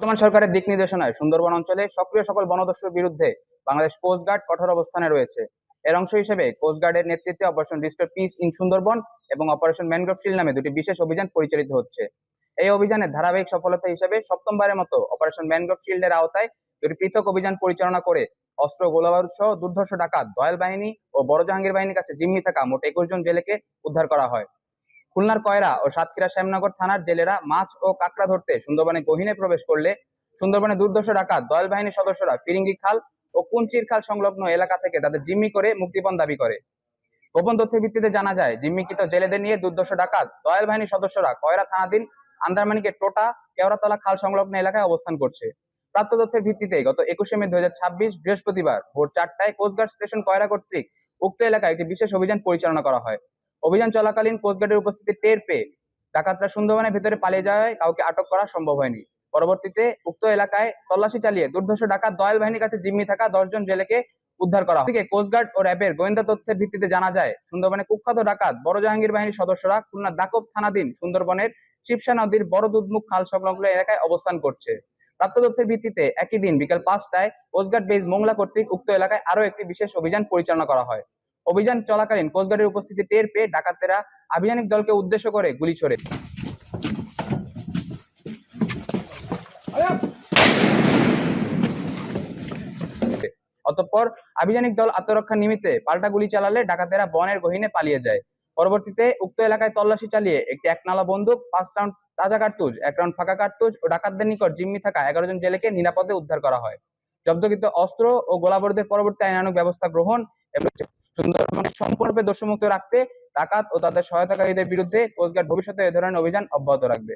বর্তমান সরকারের দিক নির্দেশনায় সুন্দরবন অঞ্চলে সক্রিয় সকল বনদস্যুর বিরুদ্ধে বাংলাদেশ কোস্টগার্ড কঠোর অবস্থানে রয়েছে। এর অংশ হিসেবে কোস্টগার্ডের নেতৃত্বে operation restore piece in Sundarban এবং অপারেশন ম্যানগ্রোভ শিল্ড নামে দুটি বিশেষ অভিযান পরিচালিত হচ্ছে। এই অভিযানের ধারাবাহিক সফলতা হিসেবে সপ্তমবারের মতো অপারেশন ম্যানগ্রোভ শিল্ডের আওতায় দুটি পৃথক অভিযান পরিচালনা করে অস্ত্র, গোলাবারুদ সহ দুর্ধর্ষ ডাকাত, দয়াল বাহিনী ও বড় জাহাঙ্গীর বাহিনীর কাছে জিম্মি থাকা মোট 21 জন জেলেকে উদ্ধার করা হয়। খুলনার কয়রা ও সাতক্ষীরা শ্যামনগর থানার জেলেরা মাছ ও কাঁকড়া ধরতে সুন্দরবনে গহীনে প্রবেশ করলে সুন্দরবনে দুর্ধর্ষ ডাকাত দয়াল বাহিনীর সদস্যরা ফিরিঙ্গি খাল ও কুঞ্চির খাল সংলগ্ন এলাকা থেকে তাদের জিম্মি করে মুক্তিপণ দাবি করে। গোপন তথ্যের ভিত্তিতে জানা যায়, জিম্মিকৃত জেলেদের নিয়ে দুর্ধর্ষ ডাকাত দয়াল বাহিনীর সদস্যরা কয়রা থানাধীন আন্দারমানিকের টোটা কেওড়াতলা খাল সংলগ্ন এলাকায় অবস্থান করছে। প্রাপ্ত তথ্যের ভিত্তিতে গত 21 মে 2026 বৃহস্পতিবার ভোর 4টায় কোস্টগার্ড স্টেশন কয়রা কর্তৃক উক্ত এলাকায় একটি বিশেষ অভিযান পরিচালনা করা হয়। অভিযান চলাকালীন কোস্টগার্ডের উপস্থিতি টের পেয়ে ডাকাতরা সুন্দরবনের ভেতরে পালিয়ে যাওয়ায় কাউকে আটক করা সম্ভব হয়নি। পরবর্তীতে উক্ত এলাকায় তল্লাশি চালিয়ে দুর্ধর্ষ ডাকাত দয়াল বাহিনীর কাছে জিম্মি থাকা 10 জন জেলেকে উদ্ধার করা হয়। কোস্টগার্ড ও র্যাবের গোয়েন্দা তথ্যের ভিত্তিতে জানা যায়, সুন্দরবনে কুখ্যাত ডাকাত বড় জাহাঙ্গীর বাহিনীর সদস্যরা খুলনা দাকব থানাধীন সুন্দরবনের শিবসা নদীর বড় দুধমুখ খাল সংলগ্ন এলাকায় অবস্থান করছে। প্রাপ্ত তথ্যের ভিত্তিতে একই দিন বিকেল 5টায় কোস্টগার্ড বেস মোংলা কর্তৃক উক্ত এলাকায় আরো একটি বিশেষ অভিযান পরিচালনা করা হয়। অভিযান চলাকালীন কোস্টগার্ডের উপস্থিতি টের পেয়ে ডাকাতেরা আভিযানিক দলকে উদ্দেশ্য করে গুলি ছোড়ে। অতঃপর আভিযানিক দল আত্মরক্ষার নিমিত্তে পাল্টা গুলি চালালে ডাকাতেরা বনের গহীনে পালিয়ে যায়। পরবর্তীতে উক্ত এলাকায় তল্লাশি চালিয়ে একটি একনালা বন্দুক, 5 রাউন্ড তাজা কার্তুজ, 1 রাউন্ড ফাঁকা কার্তুজ ও ডাকাতদের নিকট জিম্মি থাকা 11 জন জেলেকে নিরাপদে উদ্ধার করা হয়। জব্দকৃত অস্ত্র ও গোলাবারুদের পরবর্তী আইনানুগ ব্যবস্থা গ্রহণ এবং সুন্দরবনকে সম্পূর্ণরূপে দোষমুক্ত রাখতে ডাকাত ও তাদের সহায়তাকারীদের বিরুদ্ধে কোস্টগার্ড ভবিষ্যতে এ ধরনের অভিযান অব্যাহত রাখবে।